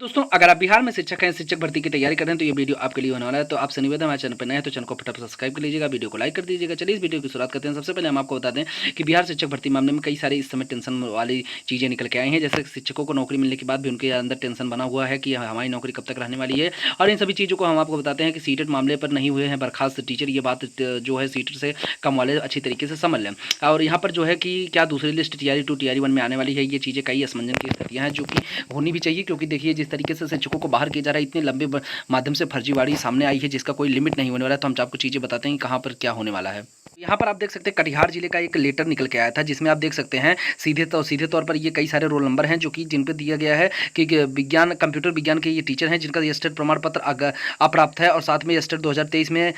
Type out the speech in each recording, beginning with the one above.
दोस्तों, अगर आप बिहार में शिक्षक हैं, शिक्षक भर्ती की तैयारी कर रहे हैं तो ये वीडियो आपके लिए होने वाला है। तो आपसे निवेदन, हमारे चैनल पर नए हैं तो चैनल को फटाफट सब्सक्राइब कर लीजिएगा, वीडियो को लाइक कर दीजिएगा। चलिए इस वीडियो की शुरुआत करते हैं। सबसे पहले हम आपको बता दें कि बिहार शिक्षक भर्ती मामले में कई सारी इस समय टेंशन वाली चीज़ें निकल के आई हैं। जैसे शिक्षकों को नौकरी मिलने के बाद भी उनके अंदर टेंशन बना हुआ है कि हमारी नौकरी कब तक रहने वाली है। और इन सभी चीज़ों को हम आपको बताते हैं कि सीटेट मामले पर नहीं हुए हैं बर्खास्त टीचर। ये बात जो है सीटेट से कम वाले अच्छी तरीके से समझ लें। और यहाँ पर जो है कि क्या दूसरी लिस्ट टीआरई 2 टीआरई 1 में आने वाली है, ये चीज़ें कई असमंजस की स्थितियाँ हैं जो कि होनी भी चाहिए। क्योंकि देखिए, जिस तरीके से शिक्षकों को बाहर किया जा रहा है, इतने लंबे माध्यम से फर्जीवाड़ी सामने आई है जिसका कोई लिमिट नहीं होने वाला है। तो हम आपको चीज़ें बताते हैं कि कहाँ पर क्या होने वाला है। यहाँ पर आप देख सकते हैं कटिहार जिले का एक लेटर निकल के आया था, जिसमें आप देख सकते हैं सीधे तौर पर ये कई सारे रोल नंबर हैं जो कि जिन पे दिया गया है कि विज्ञान, कंप्यूटर विज्ञान के ये टीचर हैं जिनका स्टेट प्रमाण पत्र अप्राप्त है। और साथ में स्टेट 2023 में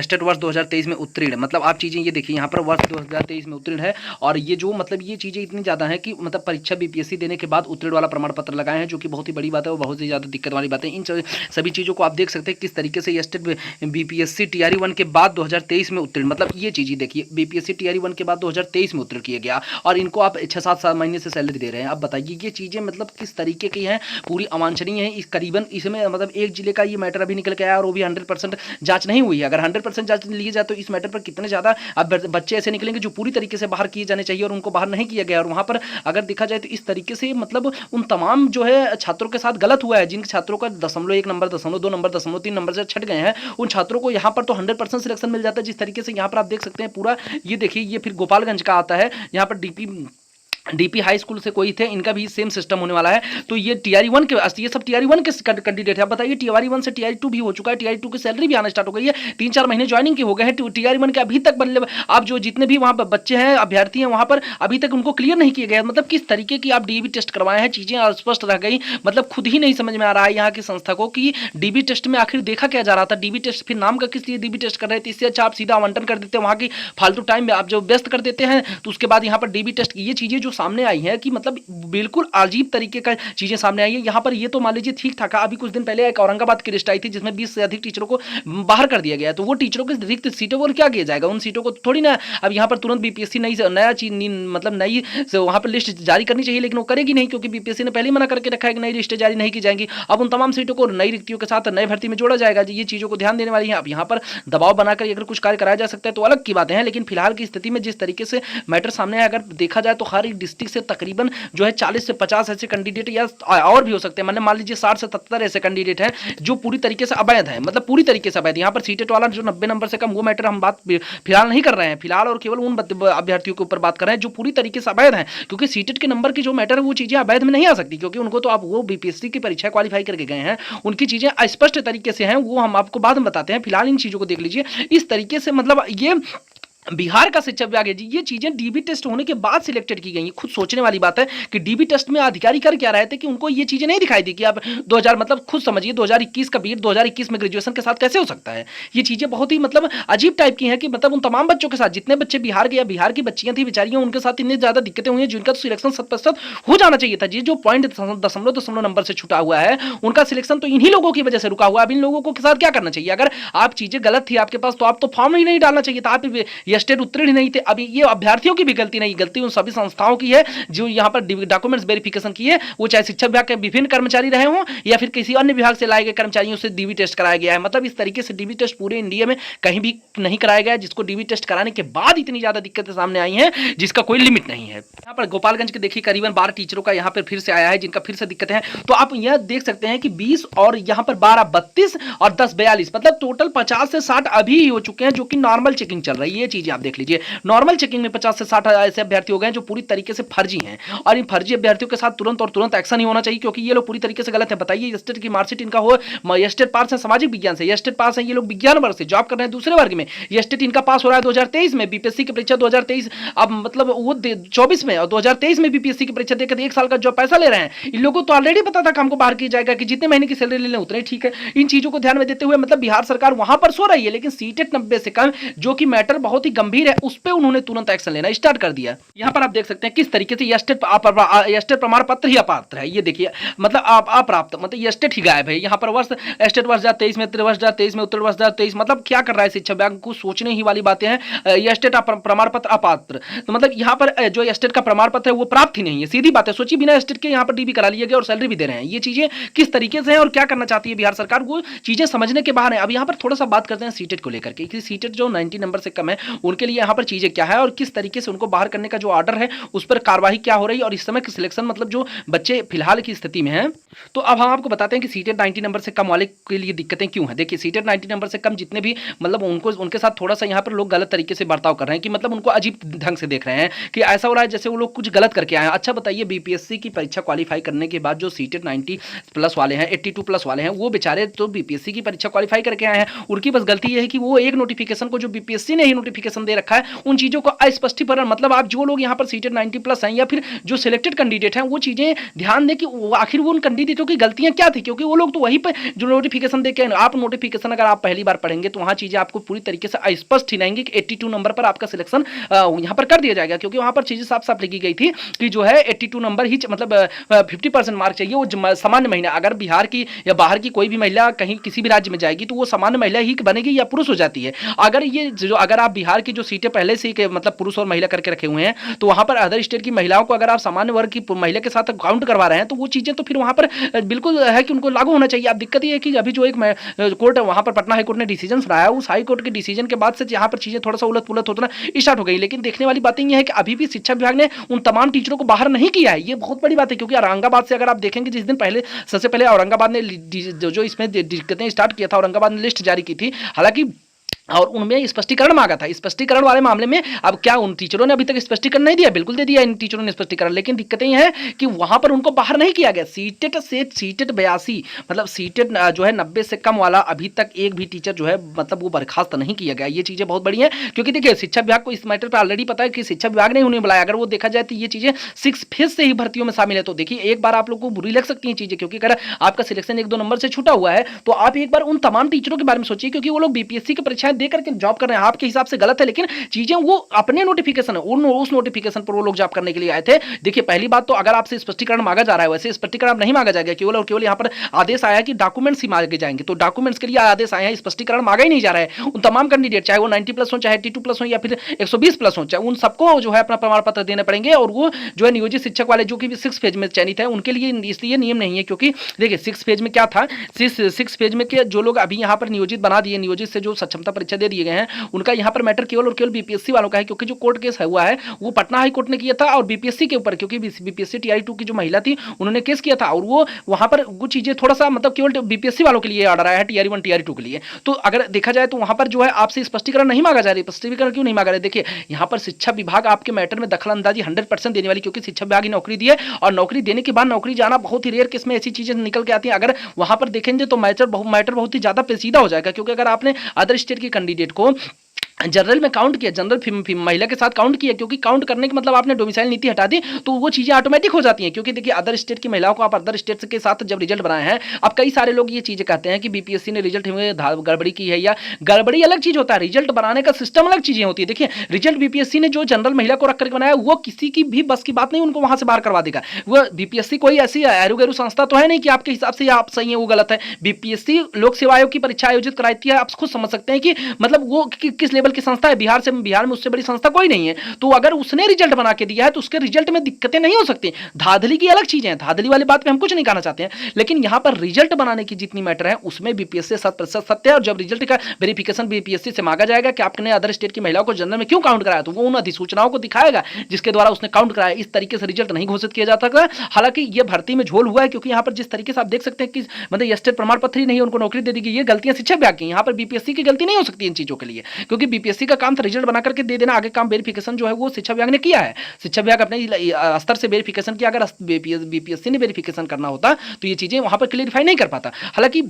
स्टेट वर्ष 2023 में उत्तीर्ण, मतलब आप चीज़ें ये देखिए, यहाँ पर वर्ष 2023 में उत्तीर्ण है। और ये जो मतलब ये चीज़ें इतनी ज़्यादा हैं कि मतलब परीक्षा बीपीएससी देने के बाद उत्तीर्ण वाला प्रमाण पत्र लगाए हैं, जो कि बहुत ही बड़ी बात है और बहुत ही ज़्यादा दिक्कत वाली बात है। इन सभी चीज़ों को आप देख सकते हैं किस तरीके से स्टेट बीपीएससी टीआरई 1 के बाद 2023 में उत्तीर्ण, मतलब ये चीज़ें देखिए, बीपीएससी टीआरई 1 के बाद 2023 में उत्तीर्ण किया गया और इनको आप 6-7 महीने से सैलरी दे रहे हैं। अब बताइए ये चीज़ें मतलब किस तरीके की हैं, पूरी अवांछनीय है। इस करीबन इसमें मतलब एक जिले का ये मैटर अभी निकल के आया और वो भी 100% जांच नहीं हुई है। अगर 100% जांच ली जाए तो इस मैटर पर कितने ज़्यादा अब बच्चे ऐसे निकलेंगे जो पूरी तरीके से बाहर किए जाने चाहिए और उनको बाहर नहीं किया गया। और वहाँ पर अगर देखा जाए तो इस तरीके से मतलब उन तमाम जो है छात्रों के साथ गलत हुआ है, जिन छात्रों का 0.1 नंबर, 0.2 नंबर, 0.3 नंबर से छट गए हैं, उन छात्रों को यहाँ पर तो 100% सिलेक्शन मिल जाता है। जिस तरीके से यहाँ पर आप देख सकते हैं पूरा ये देखिए, ये फिर गोपालगंज का आता है। यहाँ पर डीपी हाई स्कूल से कोई थे, इनका भी सेम सिस्टम होने वाला है। तो ये टीआरई 1 के, ये सब टीआरई 1 के कैंडिडेट है। अब बताइए, टीआरई 1 से टीआरई 2 भी हो चुका है, टीआरई 2 की सैलरी भी आना स्टार्ट हो गई है, 3-4 महीने ज्वाइनिंग के हो गए हैं। टीआरई 1 के अभी तक मतलब आप जो जितने भी वहाँ पर बच्चे हैं, अभ्यर्थी हैं, वहाँ पर अभी तक उनको क्लियर नहीं किया गया। मतलब किस तरीके की आप डीबी टेस्ट करवाए हैं, चीज़ें अस्पष्ट रह गई। मतलब खुद ही नहीं समझ में आ रहा है यहाँ की संस्था को कि डीबी टेस्ट में आखिर देखा क्या जा रहा था। डीबी टेस्ट फिर नाम का किस लिए डीबी टेस्ट कर रहे थे? इससे अच्छा आप सीधा आवंटन कर देते हैं, वहाँ की फालतू टाइम में आप जो व्यस्त कर देते हैं, तो उसके बाद यहाँ पर डीबी टेस्ट की ये चीज़ें जो सामने आई हैं कि मतलब बिल्कुल अजीब तरीके का चीजें सामने आई है। यहाँ पर ये तो मान लीजिए ठीक था, अभी कुछ दिन पहले एक औरंगाबाद की लिस्ट आई थी जिसमें 20 से अधिक टीचरों को बाहर कर दिया गया है। तो वो टीचरों की रिक्त सीटों पर क्या किया जाएगा? उन सीटों को थोड़ी ना अब यहाँ पर तुरंत बीपीएससी नया चीज मतलब नई से वहाँ पर लिस्ट जारी करनी चाहिए, लेकिन वो करेगी नहीं क्योंकि बीपीएससी ने पहले ही मना करके रखा है कि नई लिस्टें जारी नहीं की जाएंगी। अब उन तमाम सीटों को नई रिक्तियों के साथ नई भर्ती में जोड़ा जाएगा। ये चीजों को ध्यान देने वाली है। अब यहाँ पर दबाव बनाकर अगर कुछ कार्य कराया जा सकता है तो अलग की बातें हैं, लेकिन फिलहाल की स्थिति में जिस तरीके से मैटर सामने है, अगर देखा जाए तो हर एक डिस्ट्रिक्ट से तकरीबन जो है 40 से 50 ऐसे कैंडिडेट या और भी हो सकते हैं, मतलब मान लीजिए 60 से 70 ऐसे कैंडिडेट हैं जो पूरी तरीके से अवैध है, मतलब पूरी तरीके से अवैध। यहाँ पर सीटेट वाला जो 90 नंबर से कम, वो मैटर हम बात फिलहाल नहीं कर रहे हैं। फिलहाल और केवल उन अभ्यर्थियों के ऊपर बात कर रहे हैं जो पूरी तरीके से अवैध हैं, क्योंकि सीटेट के नंबर की जो मैटर है वो चीजें अवैध में नहीं आ सकती, क्योंकि उनको तो आप वो बीपीएससी की परीक्षा क्वालिफाई करके गए हैं, उनकी चीजें स्पष्ट तरीके से हैं, वो हम आपको बाद में बताते हैं। फिलहाल इन चीजों को देख लीजिए। इस तरीके से मतलब ये बिहार का शिक्षा विभाग है जी, ये चीजें डीबी टेस्ट होने के बाद सिलेक्टेड की गई। खुद सोचने वाली बात है कि डीबी टेस्ट में अधिकारी कर क्या रहे थे कि उनको ये चीजें नहीं दिखाई दी कि आप 2000 मतलब खुद समझिए 2021 का बीट 2021 में ग्रेजुएशन के साथ कैसे हो सकता है। ये चीजें बहुत ही मतलब अजीब टाइप की हैं कि मतलब उन तमाम बच्चों के साथ, जितने बच्चे बिहार के या बिहार की बच्चियां थी बेचारियां, उनके साथ इतनी ज्यादा दिक्कतें हुई हैं जिनका तो सिलेक्शन 100% हो जाना चाहिए था। ये जो पॉइंट दशमलव नंबर से छूटा हुआ है, उनका सिलेक्शन तो इन्हीं लोगों की वजह से रुका हुआ। अब इन लोगों को के साथ क्या करना चाहिए? अगर आप चीजें गलत थी आपके पास तो आप तो फॉर्म ही नहीं डालना चाहिए था, आप स्टेट उत्तीर्ण ही नहीं। अभी ये अभ्यर्थियों की भी गलती नहीं, गलती उन सभी संस्थाओं की है जो यहां पर डॉक्यूमेंट्स वेरिफिकेशन किए, वो चाहे शिक्षा विभाग के विभिन्न कर्मचारी रहे हों या फिर किसी अन्य विभाग से लाए गए कर्मचारियों से डीबी टेस्ट कराया गया है। मतलब इस तरीके से डीबी टेस्ट पूरे इंडिया में कहीं भी नहीं कराया गया, जिसको डीबी टेस्ट कराने के बाद इतनी ज्यादा दिक्कतें सामने आई हैं जिसका कोई लिमिट नहीं है। यहाँ पर गोपालगंज के देखिए करीबन 12 टीचरों का यहाँ पर फिर से आया है जिनका फिर से दिक्कतें हैं। तो आप यह देख सकते हैं कि 20 और यहाँ पर 12 32 और 10 42, मतलब टोटल 50 से 60 अभी हो चुके हैं जो कि नॉर्मल चेकिंग चल रही है। ये चीजें आप देख लीजिए, नॉर्मल चेकिंग में 50 से 60 ऐसे अभ्यर्थी हो गए हैं जो पूरी तरीके से फर्जी हैं, और इन फर्जी अभ्यर्थियों के साथ तुरंत एक्शन ही होना चाहिए, क्योंकि ये लोग पूरी तरीके से गलत है। बताइए, स्टेट की मार्कशीट इनका हो, स्टेट पास है सामाजिक विज्ञान से, स्टेट पास है, ये लोग विज्ञान वर्ग से जॉब कर रहे हैं दूसरे वर्ग में, स्टेट इनका पास हो रहा है 2023 में, बीपीएससी की परीक्षा 2023 अब मतलब वो 24 में, और 2023 में बीपीएससी की परीक्षा देकर 1 साल का जो पैसा ले रहे हैं। इन लोगों को तो ऑलरेडी पता था कि हमको बाहर किया जाएगा, कि जितने महीने की सैलरी ले लें उतने ठीक है। इन चीजों को ध्यान में देते हुए मतलब बिहार सरकार वहां पर सो रही है, लेकिन सीटेट 90 से कम, जो कि मैटर बहुत ही गंभीर है उस पर उन्होंने तुरंत एक्शन लेना स्टार्ट कर दिया। यहाँ पर आप देख सकते हैं किस तरीके से एस्टेट प्रमाण पत्र ही अपात्र है। ये देखिए मतलब आप अप्राप्त, मतलब ये एस्टेट ही गायब है। यहाँ पर वर्ष एस्टेट वर्ष 2023 में, वर्ष 2023 में, उत्तर वर्ष 2023, मतलब क्या कर रहा है शिक्षा विभाग को, सोचने ही वाली बातें हैं। ये एस्टेट प्रमाण पत्र अपात्र, तो मतलब यहाँ पर जो एस्टेट का प्रमाण पत्र है वो प्राप्त ही नहीं है। सीधी बात है, सोचिए बिना एस्टेट के यहाँ पर डीबी करा लिया गया और सैलरी भी दे रहे हैं। ये चीजें किस तरीके से है और क्या करना चाहती है बिहार सरकार, वो चीजें समझने के बाहर है। अब यहाँ पर थोड़ा सा बात करते हैं सीटेट को लेकर के, सीटेट जो 90 नंबर से कम है उनके लिए यहाँ पर चीजें क्या है और किस तरीके से उनको बाहर करने का जो ऑर्डर है उस पर कार्रवाई क्या हो रही है और इस समय सिलेक्शन मतलब जो बच्चे फिलहाल की स्थिति में है। तो अब हम आपको बताते हैं कि सीटेट 90 नंबर से कम वाले के लिए दिक्कतें क्यों हैं। देखिए सीटेट 90 नंबर से कम जितने भी मतलब उनको उनके साथ थोड़ा सा यहाँ पर लोग गलत तरीके से बर्ताव कर रहे हैं कि मतलब उनको अजीब ढंग से देख रहे हैं कि ऐसा हो रहा है जैसे वो लोग कुछ गलत करके आए हैं। अच्छा बताइए, बीपीएससी की परीक्षा क्वालिफाई करने के बाद जो सीटेट 90 प्लस वाले हैं, 82 प्लस वाले हैं, वो बेचारे तो बीपीएससी की परीक्षा क्वालिफाई करके आए हैं। उनकी बस गलती ये है कि वो एक नोटिफिकेशन को जो बीपीएससी ने ही नोटिफिकेशन दे रखा है उन चीजों को अस्पष्टीकरण, मतलब आप जो लोग यहाँ पर सीटेट 90 प्लस हैं या फिर जो सिलेक्टेड कैंडिडेट हैं वो चीजें ध्यान दें कि आखिर वो उन कैंडिडेटों की गलतियां क्या थी, क्योंकि वो लोग तो वहीं पर जो नोटिफिकेशन देके आप नोटिफिकेशन अगर आप पहली बार पढ़ेंगे तो वहां चीजें आपको पूरी तरीके से स्पष्ट ही रहेंगी कि 82 नंबर पर आपका सिलेक्शन यहां पर कर दिया जाएगा, क्योंकि वहां पर चीजें साफ साफ लिखी गई थी कि जो है 82 नंबर ही मतलब 50% मार्क चाहिए। वो सामान्य महिला, अगर बिहार की या बाहर की कोई भी महिला कहीं किसी भी राज्य में जाएगी तो वो सामान्य महिला ही बनेगी या पुरुष हो जाती है। अगर आप बिहार की जो सीटें पहले से ही मतलब पुरुष और महिला करके रखे हुए हैं तो वहां पर अदर स्टेट की महिलाओं को अगर आप सामान्य वर्ग की महिला के साथ काउंट करवा रहे हैं तो वो चीजें तो फिर वहां पर बिल्कुल है कि उनको लागू होना चाहिए। अब दिक्कत ये है कि अभी जो एक कोर्ट वहां पर पटना हाई कोर्ट ने डिसीजन सुनाया, उस हाई कोर्ट के डिसीजन के बाद से यहाँ पर चीजें थोड़ा सा उलट पुलट होना स्टार्ट हो गई। लेकिन देखने वाली बात यह है कि अभी भी शिक्षा विभाग ने उन तमाम टीचरों को बाहर नहीं किया है। ये बहुत बड़ी बात है, क्योंकि औरंगाबाद से अगर आप देखेंगे जिस दिन पहले सबसे पहले औरंगाबाद ने जो इसमें दिक्कतें स्टार्ट किया था, औरंगाबाद ने लिस्ट जारी की थी, हालांकि और उनमें स्पष्टीकरण मांगा था। स्पष्टीकरण वाले मामले में अब क्या उन टीचरों ने अभी तक स्पष्टीकरण नहीं दिया? बिल्कुल दे दिया इन टीचरों ने स्पष्टीकरण, लेकिन दिक्कतें यह है कि वहां पर उनको बाहर नहीं किया गया। सीटेट 82 मतलब सीटेट जो है 90 से कम वाला अभी तक एक भी टीचर जो है मतलब वो बर्खास्त नहीं किया गया। ये चीजें बहुत बड़ी हैं, क्योंकि देखिए शिक्षा विभाग को इस मैटर पर ऑलरेडी पता है कि शिक्षा विभाग ने उन्हें बुलाया। अगर वो देखा जाए तो ये चीजें 6 फेज से ही भर्तियों में शामिल है। तो देखिए एक बार आप लोग को बुरी लग सकती है चीजें, क्योंकि अगर आपका सिलेक्शन 1-2 नंबर से छूटा हुआ है तो आप एक बार उन तमाम टीचरों के बारे में सोचिए, क्योंकि वो लोग बीपीएससी की परीक्षाएं दे करके जॉब कर आपके हिसाब से गलत है, लेकिन चीजें वो अपने नोटिफिकेशन उस नोटिफिकेशन पर वो लोग जॉब करने के लिए आए थे। देखिए पहली बात तो अगर आपसे स्पष्टीकरण मांगा जा रहा है, वैसे स्पष्टीकरण नहीं मांगा जाएगा, केवल और केवल यहां पर आदेश आया है कि डॉक्यूमेंट्स ही मांगे जाएंगे। तो डॉक्यूमेंट्स के लिए आदेश आए हैं, स्पष्टीकरण मांगा ही नहीं जा रहा है। उन तमाम कैंडिडेट चाहे वो 90 प्लस हो, चाहे 82 प्लस हो या फिर 120 प्लस हो, चाहे उन सबको जो है अपना प्रमाण पत्र देने पड़ेंगे। और वो जो है नियोजित शिक्षक वाले जो कि 6 फेज में चयनित है उनके लिए इसलिए नियम नहीं है, क्योंकि देखिए 6 फेज में क्या था, 6 फेज में के जो लोग अभी यहां पर नियोजित बना दिए, नियोजित से जो सक्षमता परीक्षा दे दिए गए हैं, उनका यहां पर मैटर केवल और केवल बीपीएससी वालों का है, क्योंकि जो कोर्ट केस हुआ है वो पटना हाई कोर्ट ने किया था और बीपीएससी के ऊपर, क्योंकि बीपीएससी टीआरई 2 की जो महिला थी उन्होंने केस किया था और वो वहां पर वो चीजें थोड़ा सा मतलब केवल बीपीएससी वालों के लिए ऑर्डर आया है, टीआरई 1 टीआरई 2 के लिए। तो अगर देखा जाए तो वहां पर जो है आपसे स्पष्टीकरण नहीं मांगा जा रहा है। स्पष्टीकरण क्यों नहीं मांगा रहा है? देखिए यहां पर शिक्षा विभाग आपके मैटर में दखल अंदाजी 100% देने वाली, क्योंकि शिक्षा विभाग की नौकरी दी है और नौकरी देने के बाद नौकरी जाना बहुत ही रेयर केस में ऐसी चीजें निकल के आती हैं। अगर वहां पर देखेंगे तो मैटर बहुत ही ज्यादा पेचीदा हो जाएगा, क्योंकि अगर आपने अदर स्टेट के कैंडिडेट को जनरल में काउंट किया, जनरल महिला के साथ काउंट किया, क्योंकि काउंट करने के मतलब आपने डोमिसाइल नीति हटा दी तो वो चीजें ऑटोमेटिक हो जाती हैं। क्योंकि देखिए अदर स्टेट की महिलाओं को आप अदर स्टेट के साथ जब रिजल्ट बनाए हैं, अब कई सारे लोग ये चीजें कहते हैं कि बीपीएससी ने रिजल्ट में गड़बड़ी की है, या गड़बड़ी अलग चीज होता है, रिजल्ट बनाने का सिस्टम अलग चीजें होती है। देखिए रिजल्ट बीपीएससी ने जो जनरल महिला को रख करके बनाया वो किसी की भी बस की बात नहीं, उनको वहां से बाहर करवा देगा। वो बीपीएससी कोई ऐसी एरू गैरू संस्था तो है नहीं कि आपके हिसाब से आप सही है वो गलत है। बीपीएससी लोक सेवा आयोग की परीक्षा आयोजित कराती है, आप खुद समझ सकते हैं कि मतलब वो किस लेवल की संस्था है। बिहार में उससे बड़ी संस्था कोई नहीं है, तो अगर उसने रिजल्ट बना के दिया है तो उसके रिजल्ट में दिक्कतें नहीं हो सकती। धांधली की अलग चीजें हैं, धांधली वाली बात पे हम कुछ नहीं कहना चाहते हैं, लेकिन यहां पर रिजल्ट बनाने की जितनी मैटर है उसमें बीपीएससी 100% सत्य है। और जब रिजल्ट का वेरिफिकेशन बीपीएससी से मांगा जाएगा कि आपने अदर स्टेट की महिलाओं को जनरल में क्यों काउंट कराया, तो वो उन अधिसूचनाओं को दिखाएगा जिसके द्वारा उसने काउंट कराया। इस तरीके से रिजल्ट नहीं घोषित किया जाता था। हालांकि ये भर्ती में झोल हुआ है, क्योंकि यहां पर जिस तरीके से आप देख सकते हैं कि मतलब स्टेट प्रमाण पत्र ही नहीं, उनको नौकरी दे दी गई। ये गलतियां शिक्षा विभाग की, यहां पर बीपीएससी की गलती नहीं हो सकती इन चीजों के लिए, क्योंकि बीपीएससी का काम था रिजल्ट बना करके दे देना, आगे काम वेरिफिकेशन जो है वो शिक्षा विभाग ने किया है। शिक्षा विभाग अपने स्तर से वेरिफिकेशन किया, अगर बीपीएससी ने वेरिफिकेशन करना होता तो ये चीजें वहां पर क्लियरिफाई नहीं कर पाता। हालांकि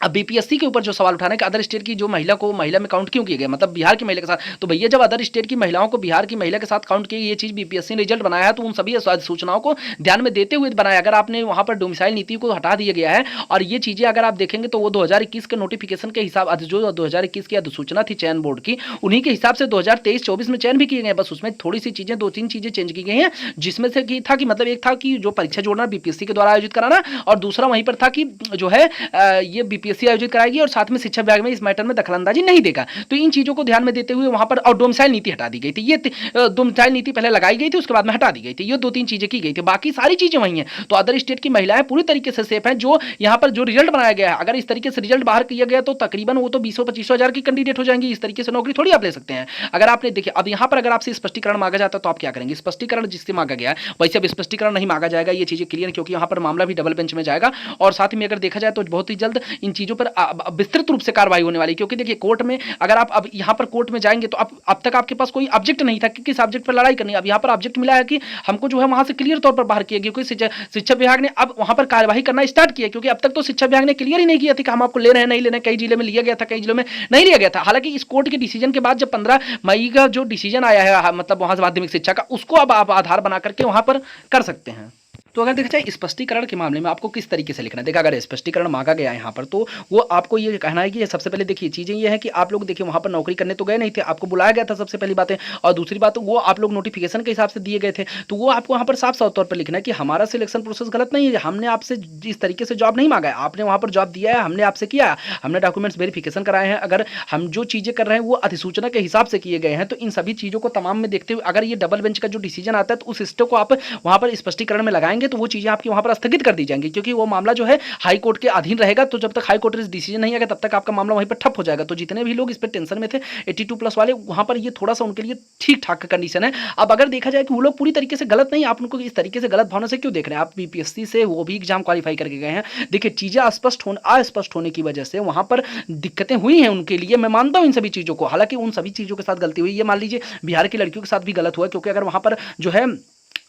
अब बीपीएससी के ऊपर जो सवाल उठा रहे हैं कि अदर स्टेट की जो महिला में काउंट क्यों किया गया, मतलब बिहार की महिला के साथ, तो भैया जब अदर स्टेट की महिलाओं को बिहार की महिला के साथ काउंट किया, ये चीज़ बीपीएससी ने रिजल्ट बनाया है, तो उन सभी सूचनाओं को ध्यान में देते हुए बनाया। अगर आपने वहाँ पर डोमिसाइल नीति को हटा दिया गया है, और ये चीज़ें अगर आप देखेंगे तो वो 2021 के नोटिफिकेशन के हिसाब, जो 2021 की अधिसूचना थी चयन बोर्ड की, उन्हीं के हिसाब से 2023-24 में चयन भी किए गए, बस उसमें थोड़ी सी चीज़ें, 2-3 चीज़ें चेंज की गई हैं, जिसमें से कि था कि मतलब एक था कि जो परीक्षा जोड़ना बीपीएससी के द्वारा आयोजित कराना, और दूसरा वहीं पर था कि जो है ये बीपीएससी आयोजित कराएगी और साथ में शिक्षा विभाग में इस मैटर में दखलंदाजी नहीं देगा। तो इन चीज़ों को ध्यान में देते हुए वहां पर, और डोमिसाइल नीति हटा दी गई थी, ये डोमिसाइल नीति पहले लगाई गई थी, उसके बाद में हटा दी गई थी, ये 2-3 चीज़ें की गई थी, बाकी सारी चीज़ें वही हैं। तो अदर स्टेट की महिलाएं पूरी तरीके से सेफ हैं। जो यहाँ पर जो रिजल्ट बनाया गया है, अगर इस तरीके से रिजल्ट बाहर किया गया तो तकरीबन वो तो 20-25 हज़ार की कैंडिडेट हो जाएंगी। इस तरीके से नौकरी थोड़ी आप ले सकते हैं। अगर आपने देखिए, अब यहाँ पर अगर आपसे स्पष्टीकरण मांगा जाता तो आप क्या करेंगे? स्पष्टीकरण जिससे मांगा गया है वैसे अब स्पष्टीकरण नहीं मांगा जाएगा, ये चीज़ें क्लियर, क्योंकि यहाँ पर मामला भी डबल बेंच में जाएगा, और साथ ही में अगर देखा जाए तो बहुत ही जल्द इन चीज़ों पर विस्तृत रूप से कार्रवाई होने वाली। क्योंकि देखिए कोर्ट में अगर आप अब यहाँ पर कोर्ट में जाएंगे तो अब तक आपके पास कोई ऑब्जेक्ट नहीं था कि किस ऑब्जेक्ट पर लड़ाई करनी है। अब यहाँ पर ऑब्जेक्ट मिला है कि हमको जो है वहां से क्लियर तौर पर बाहर किया गया, क्योंकि शिक्षा विभाग ने अब वहां पर कार्यवाही करना स्टार्ट किया, क्योंकि अब तक तो शिक्षा विभाग ने क्लियर ही नहीं किया था कि हम आपको ले रहे हैं नहीं ले रहे हैं। कई जिले में लिया गया था, कई जिलों में नहीं लिया गया था। हालांकि इस कोर्ट के डिसीजन के बाद जब 15 मई का जो डिसीजन आया है, मतलब वहां से माध्यमिक शिक्षा का, उसको अब आप आधार बना करके वहां पर कर सकते हैं। तो अगर देखा जाए स्पष्टीकरण के मामले में आपको किस तरीके से लिखना है, देखा अगर स्पष्टीकरण मांगा गया है यहाँ पर, तो वो आपको ये कहना है कि सबसे पहले देखिए चीज़ें ये है कि आप लोग देखिए वहाँ पर नौकरी करने तो गए नहीं थे, आपको बुलाया गया था, सबसे पहली बात है। और दूसरी बात, वो आप लोग नोटिफिकेशन के हिसाब से दिए गए थे, तो वो आपको वहाँ पर साफ साफ तौर पर लिखना है कि हमारा सिलेक्शन प्रोसेस गलत नहीं है, हमने आपसे जिस तरीके से जॉब नहीं मांगा है, आपने वहाँ पर जॉब दिया है, हमने आपसे किया, हमने डॉक्यूमेंट्स वेरिफिकेशन कराए हैं। अगर हम जो चीज़ें कर रहे हैं वो अधिसूचना के हिसाब से किए गए हैं, तो इन सभी चीज़ों को तमाम में देखते हुए अगर ये डबल बेंच का जो डिसीजन आता है तो उस स्टे को आप वहाँ पर स्पष्टीकरण में लगाएंगे, तो वो चीज़ें आपकी वहाँ पर स्थगित कर दी जाएंगी, क्योंकि वो मामला जो है हाई कोर्ट के अधीन रहेगा। तो जब तक हाई कोर्ट इस डिसीजन नहीं आएगा तब तक आपका मामला वहीं पर ठप हो जाएगा। तो जितने भी लोग इस पर टेंशन में थे 82+ वाले, वहां पर ये थोड़ा सा उनके लिए ठीक ठाक कंडीशन है। अब अगर देखा जाए कि वो लोग पूरी तरीके से गलत नहीं, आप उनको इस तरीके से गलत भावना से क्यों देख रहे हैं? आप बीपीएससी से वो भी एग्जाम क्वालिफाई करके गए हैं। देखिए चीजें अस्पष्ट होने की वजह से वहां पर दिक्कतें हुई हैं उनके लिए, मैं मानता हूं इन सभी चीजों को। हालांकि उन सभी चीजों के साथ गलती हुई, ये मान लीजिए बिहार की लड़कियों के साथ भी गलत हुआ, क्योंकि अगर वहां पर जो है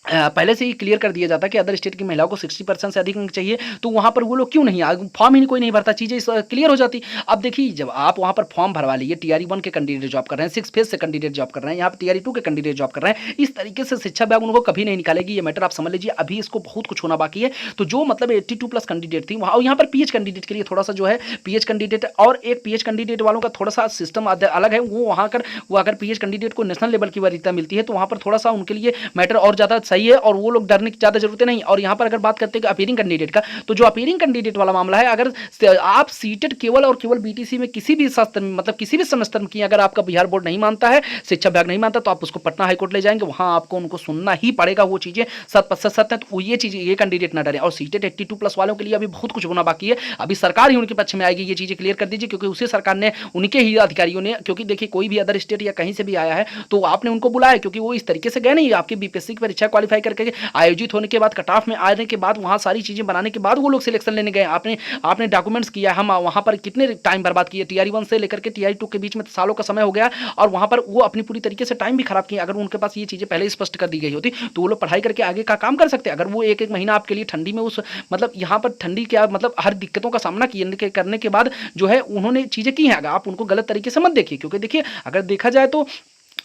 पहले से ही क्लियर कर दिया जाता है कि अदर स्टेट की महिलाओं को 60% से अधिक अंक चाहिए, तो वहाँ पर वो लोग क्यों नहीं आए? फॉर्म ही कोई नहीं भरता, चीज़ें क्लियर हो जाती। अब देखिए जब आप वहाँ पर फॉर्म भरवा लीजिए, टीआरई 1 के कैंडिडेट जॉब कर रहे हैं, 6 फेज से कैंडिडेट जॉब कर रहे हैं, यहाँ पर टीआरई 2 के कैंडिडेट जॉब कर रहे हैं, इस तरीके से शिक्षा विभाग उनको कभी नहीं निकालेगी। ये मैटर आप समझ लीजिए, अभी इसको बहुत कुछ होना बाकी है। तो जो मतलब 82+ कैंडिडेट थी वहाँ, यहाँ पर पीएच कैंडिडेट के लिए थोड़ा सा जो है पीएच कैंडिडेट और एक पीएच कैंडिडेट वालों का थोड़ा सा सिस्टम अलग है। वो वहाँ कर वो अगर पीएच कैंडिडेट को नेशनल लेवल की वरीयता मिलती है तो वहाँ पर थोड़ा सा उनके लिए मैटर और ज़्यादा सही है, और वो लोग डरने की ज़्यादा जरूरत नहीं। और यहाँ पर अगर बात करते हैं अपीयरिंग कैंडिडेट का, तो जो अपीयरिंग कैंडिडेट वाला मामला है, अगर आप सीटेड केवल और केवल बीटीसी में किसी भी शास्त्र में, मतलब किसी भी सेमेस्टर में की, अगर आपका बिहार बोर्ड नहीं मानता है, शिक्षा विभाग नहीं मानता, तो आप उसको पटना हाईकोर्ट ले जाएंगे, वहां आपको उनको सुनना ही पड़ेगा। वो चीजें 100% सत्य है। तो ये चीजें, ये कैंडिडेट ना डरे। और सीटेड 82+ वालों के लिए अभी बहुत कुछ होना बाकी है, अभी सरकार ही उनके पक्ष में आएगी। ये चीजें क्लियर कर दीजिए, क्योंकि उसी सरकार ने, उनके ही अधिकारियों ने, क्योंकि देखिए कोई भी अदर स्टेट या कहीं से भी आया है तो आपने उनको बुलाया, क्योंकि वो इस तरीके से गए नहीं। आपकी बीपीएससी की परीक्षा क्वालिफाई करके आयोजित होने के बाद, कट ऑफ में आने के बाद, वहाँ सारी चीज़ें बनाने के बाद वो लोग सिलेक्शन लेने गए। आपने डॉक्यूमेंट्स किया, हम वहाँ पर कितने टाइम बर्बाद किए, टीआरई 1 से लेकर के टीआरई 2 के बीच में सालों का समय हो गया, और वहाँ पर वो अपनी पूरी तरीके से टाइम भी खराब किया। अगर उनके पास ये चीज़ें पहले स्पष्ट कर दी गई होती तो वो लोग पढ़ाई करके आगे का काम कर सकते। अगर वो एक महीना आपके लिए ठंडी में उस, मतलब यहाँ पर ठंडी क्या, मतलब हर दिक्कतों का सामना करने के बाद जो है उन्होंने चीज़ें की हैं, अगर आप उनको गलत तरीके से मत देखिए। क्योंकि देखिए अगर देखा जाए तो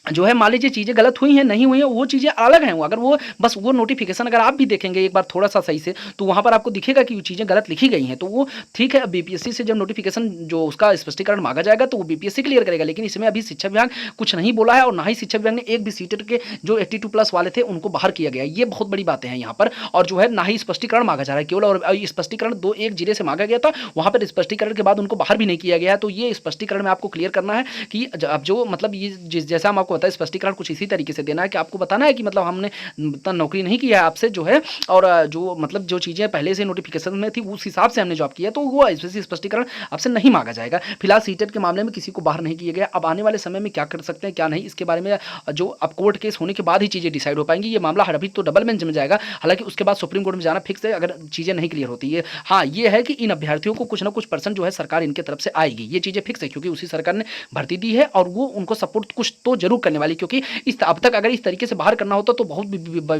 जो है मान लीजिए चीज़ें गलत हुई हैं, नहीं हुई हैं, वो चीज़ें अलग हैं। अगर वो बस वो नोटिफिकेशन अगर आप भी देखेंगे एक बार थोड़ा सा सही से, तो वहाँ पर आपको दिखेगा कि वो चीज़ें गलत लिखी गई हैं। तो वो ठीक है, बीपीएससी से जब नोटिफिकेशन जो उसका स्पष्टीकरण मांगा जाएगा तो वो बीपीएससी क्लियर करेगा। लेकिन इसमें अभी शिक्षा विभाग कुछ नहीं बोला है, और ना ही शिक्षा विभाग ने एक भी सीटेड के जो 82+ वाले थे उनको बाहर किया गया। ये बहुत बड़ी बातें हैं यहाँ पर। और जो है ना ही स्पष्टीकरण मांगा जा रहा है केवल, और स्पष्टीकरण 2-1 जिले से मांगा गया था, वहाँ पर स्पष्टीकरण के बाद उनको बाहर भी नहीं किया गया है। तो ये स्पष्टीकरण में आपको क्लियर करना है कि अब जो मतलब ये जैसा हम आपको बताया, स्पष्टीकरण कुछ इसी तरीके से देना है कि आपको बताना है कि मतलब हमने इतना नौकरी नहीं किया है आपसे जो है, और जो मतलब जो चीज़ें पहले से नोटिफिकेशन में थी उस हिसाब से हमने जॉब किया, तो वो स्पष्टीकरण आपसे नहीं मांगा जाएगा। फिलहाल सीटेट के मामले में किसी को बाहर नहीं किया गया। अब आने वाले समय में क्या कर सकते हैं क्या नहीं, इसके बारे में जो अब कोर्ट केस होने के बाद ही चीज़ें डिसाइड हो पाएंगी। ये मामला अभी तो डबल बेंच में जाएगा, हालांकि उसके बाद सुप्रीम कोर्ट में जाना फिक्स है अगर चीज़ें नहीं क्लियर होती है। हाँ ये है कि इन अभ्यर्थियों को कुछ ना कुछ % जो है सरकार इनके तरफ से आएगी, ये चीज़ें फिक्स है, क्योंकि उसी सरकार ने भर्ती दी है और वो उनको सपोर्ट कुछ तो जरूर करने वाली, क्योंकि इस अब तक अगर इस तरीके से बाहर करना होता तो बहुत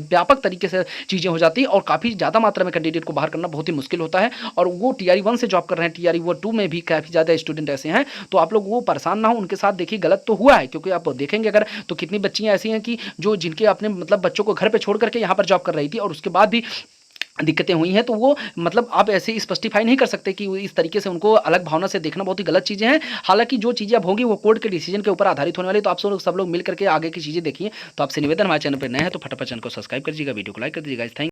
व्यापक तरीके से चीज़ें हो जाती और काफ़ी ज़्यादा मात्रा में कैंडिडेट को बाहर करना बहुत ही मुश्किल होता है। और वो टीआरई 1 से जॉब कर रहे हैं, टीआरई वो 2 में भी काफ़ी ज़्यादा स्टूडेंट ऐसे हैं, तो आप लोग वो परेशान ना हो, उनके साथ देखिए गलत तो हुआ है, क्योंकि आप देखेंगे अगर तो कितनी बच्चियाँ ऐसी हैं कि जो जिनके अपने मतलब बच्चों को घर पे छोड़ करके यहाँ पर जॉब कर रही थी और उसके बाद भी दिक्कतें हुई हैं, तो वो मतलब आप ऐसे स्पष्टिफाई नहीं कर सकते कि इस तरीके से उनको अलग भावना से देखना बहुत ही गलत चीज़ें हैं। हालाँकि जो चीज़ें अब होंगी वो कोर्ट के डिसीजन के ऊपर आधारित होने वाली है, तो आप सब लोग मिल करके आगे की चीज़ें देखिए। तो आपसे निवेदन, हमारे चैनल पे नए हैं तो फटाफट चैनल को सब्सक्राइब कर दीजिएगा, वीडियो को लाइक कर दीजिएगा। थैंक